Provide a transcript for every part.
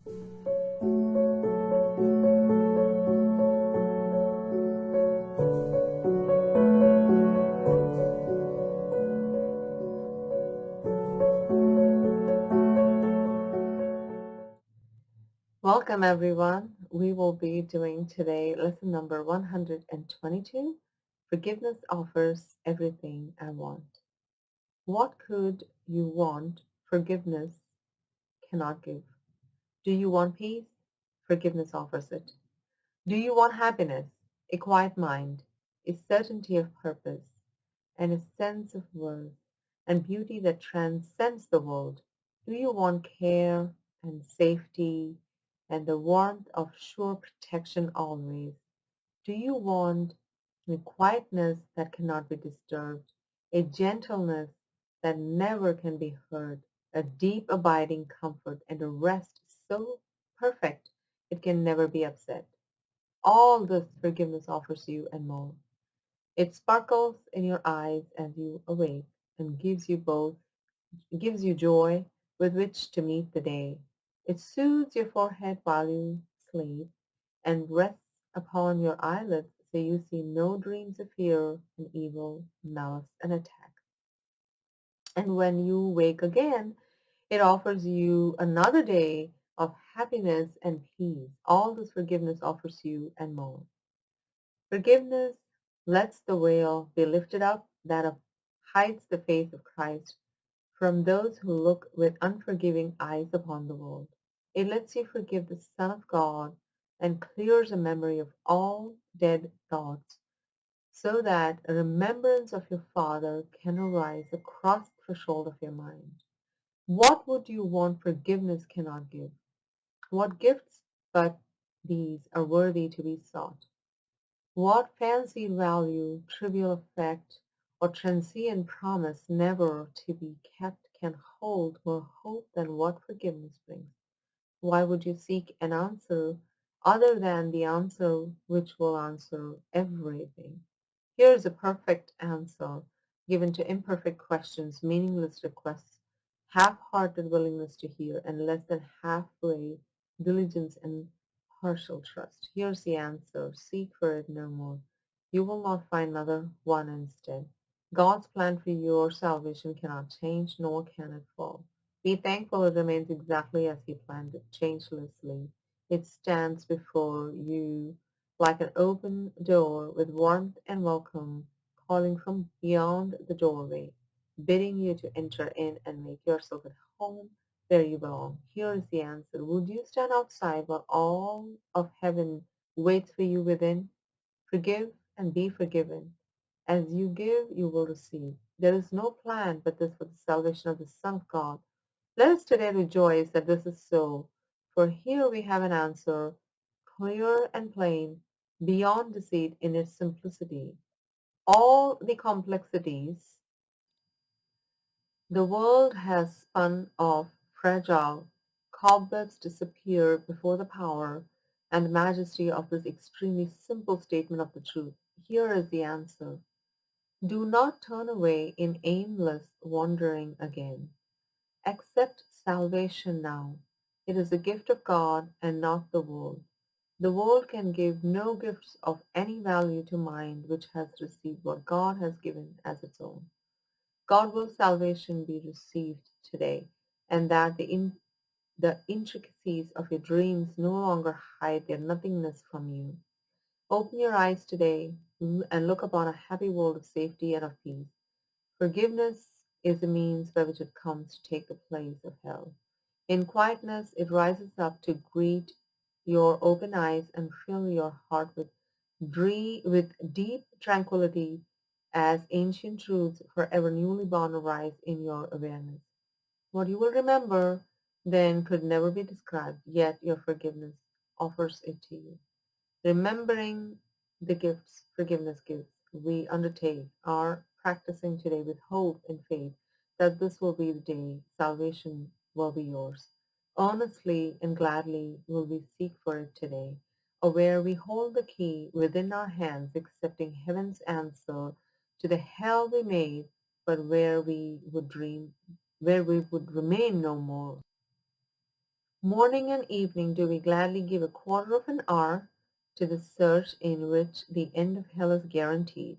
Welcome, everyone. We will be doing today lesson number 122. Forgiveness offers everything I want. What could you want? Forgiveness cannot give. Do you want peace? Forgiveness offers it. Do you want happiness? A quiet mind, a certainty of purpose, and a sense of worth and beauty that transcends the world. Do you want care and safety and the warmth of sure protection always? Do you want a quietness that cannot be disturbed, a gentleness that never can be heard, a deep abiding comfort, and a rest so perfect it can never be upset? All this forgiveness offers you and more. It sparkles in your eyes as you awake and gives you joy with which to meet the day. It soothes your forehead while you sleep and rests upon your eyelids so you see no dreams of fear and evil, malice and attack. And when you wake again, it offers you another day of happiness and peace. All this forgiveness offers you and more. Forgiveness lets the veil be lifted up that hides the face of Christ from those who look with unforgiving eyes upon the world. It lets you forgive the Son of God and clears a memory of all dead thoughts so that a remembrance of your Father can arise across the threshold of your mind. What would you want forgiveness cannot give? What gifts but these are worthy to be sought? What fancied value, trivial effect, or transient promise never to be kept can hold more hope than what forgiveness brings? Why would you seek an answer other than the answer which will answer everything? Here is a perfect answer given to imperfect questions, meaningless requests, half-hearted willingness to hear, and less than halfway diligence and partial trust. Here's the answer. Seek for it no more. You will not find another one instead. God's plan for your salvation cannot change, nor can it fall. Be thankful it remains exactly as He planned it, changelessly. It stands before you like an open door with warmth and welcome, calling from beyond the doorway, bidding you to enter in and make yourself at home where you belong. Here is the answer. Would you stand outside while all of heaven waits for you within? Forgive and be forgiven. As you give, you will receive. There is no plan but this for the salvation of the Son of God. Let us today rejoice that this is so, for here we have an answer, clear and plain, beyond deceit in its simplicity. All the complexities the world has spun off fragile cobwebs disappear before the power and majesty of this extremely simple statement of the truth. Here is the answer. Do not turn away in aimless wandering again. Accept salvation now. It is a gift of God and not the world. The world can give no gifts of any value to mind which has received what God has given as its own. God will salvation be received today, and that the intricacies of your dreams no longer hide their nothingness from you. Open your eyes today and look upon a happy world of safety and of peace. Forgiveness is the means by which it comes to take the place of hell. In quietness, it rises up to greet your open eyes and fill your heart with deep tranquility as ancient truths forever newly born arise in your awareness. What you will remember then could never be described, yet your forgiveness offers it to you. Remembering the gifts forgiveness gives, we undertake are practicing today with hope and faith that this will be the day salvation will be yours. Honestly and gladly will we seek for it today, or where we hold the key within our hands, accepting heaven's answer to the hell we made, but where we would remain no more. Morning and evening do we gladly give a quarter of an hour to the search in which the end of hell is guaranteed.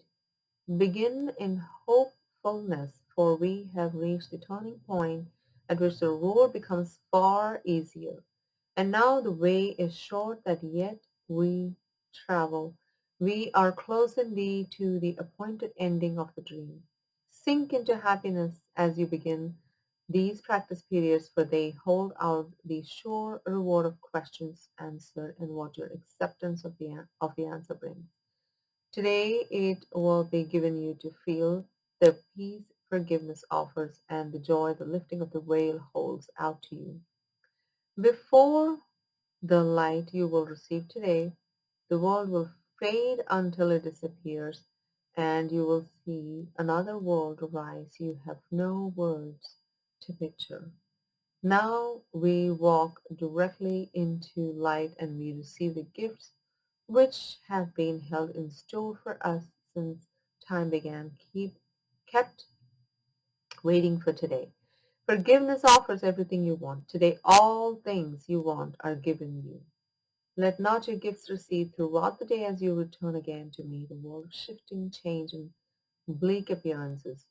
Begin in hopefulness, for we have reached the turning point at which the road becomes far easier. And now the way is short that yet we travel. We are close indeed to the appointed ending of the dream. Sink into happiness as you begin these practice periods, for they hold out the sure reward of questions answered and what your acceptance of the answer brings. Today it will be given you to feel the peace forgiveness offers and the joy the lifting of the veil holds out to you. Before the light you will receive today, the world will fade until it disappears, and you will see another world arise you have no words to picture. Now we walk directly into light and we receive the gifts which have been held in store for us since time began, kept waiting for today. Forgiveness offers everything you want. Today all things you want are given you. Let not your gifts recede throughout the day as you return again to me, the world of shifting, change, and bleak appearances.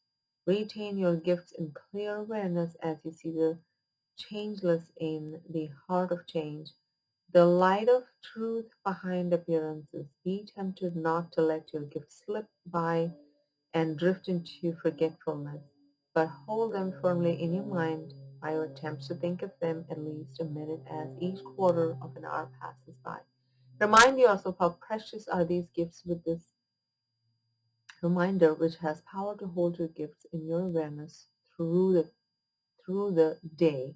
Retain your gifts in clear awareness as you see the changeless in the heart of change, the light of truth behind appearances. Be tempted not to let your gifts slip by and drift into forgetfulness, but hold them firmly in your mind by your attempts to think of them at least a minute as each quarter of an hour passes by. Remind yourself how precious are these gifts with this reminder which has power to hold your gifts in your awareness through the day.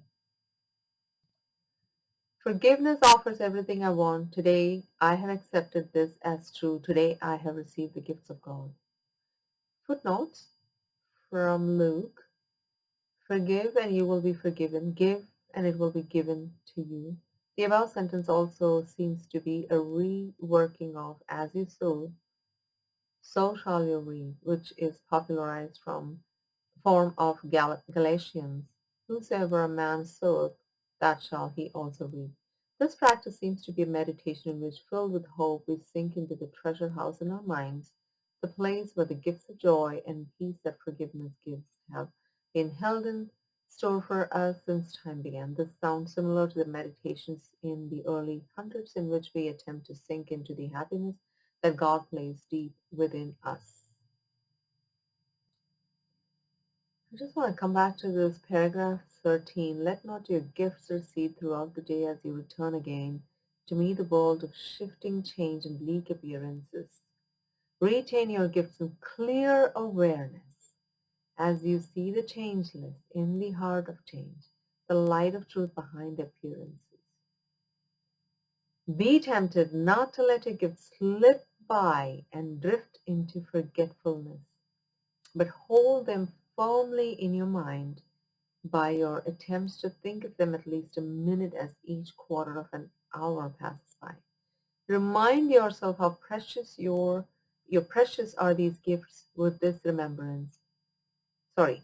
Forgiveness offers everything I want. Today I have accepted this as true. Today I have received the gifts of God. Footnotes from Luke. Forgive and you will be forgiven. Give and it will be given to you. The above sentence also seems to be a reworking of as you sow, so shall you reap, which is popularized from form of Galatians. Whosoever a man soweth, that shall he also reap. This practice seems to be a meditation in which, filled with hope, we sink into the treasure house in our minds, the place where the gifts of joy and peace that forgiveness gives have been held in store for us since time began. This sounds similar to the meditations in the early hundreds in which we attempt to sink into the happiness that God placed deep within us. I just want to come back to this paragraph 13. Let not your gifts recede throughout the day as you return again to meet the world of shifting change and bleak appearances. Retain your gifts in clear awareness as you see the changeless in the heart of change, the light of truth behind appearances. Be tempted not to let your gifts slip by and drift into forgetfulness, but hold them firmly in your mind by your attempts to think of them at least a minute as each quarter of an hour passes by. Remind yourself how precious your precious are these gifts with this remembrance.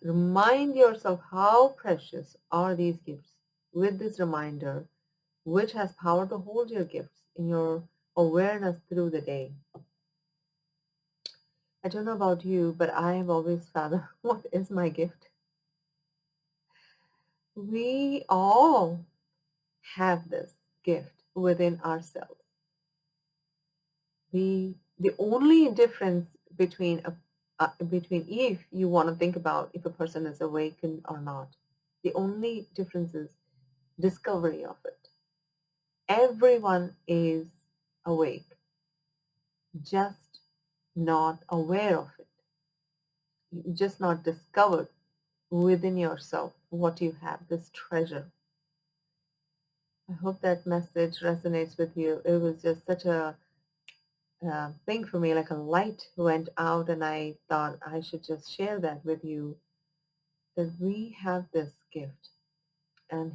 Remind yourself how precious are these gifts with this reminder, which has power to hold your gifts in your awareness through the day. I don't know about you, but I have always fathomed what is my gift. We all have this gift within ourselves. The only difference between if you want to think about if a person is awakened or not, the only difference is discovery of it. Everyone is awake, just not aware of it. You just not discovered within yourself what you have, this treasure. I hope that message resonates with you. It was just such a thing for me, like a light went out, and I thought I should just share that with you, that we have this gift, and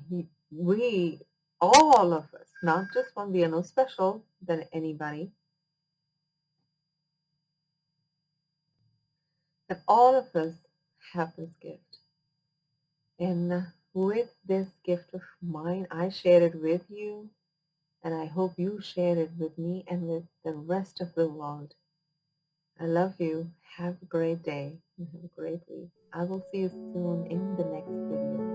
we, all of us, not just one, we are no special than anybody, that all of us have this gift. And with this gift of mine. I share it with you, and I hope you share it with me and with the rest of the world. I love you. Have a great day and have a great week. I will see you soon in the next video.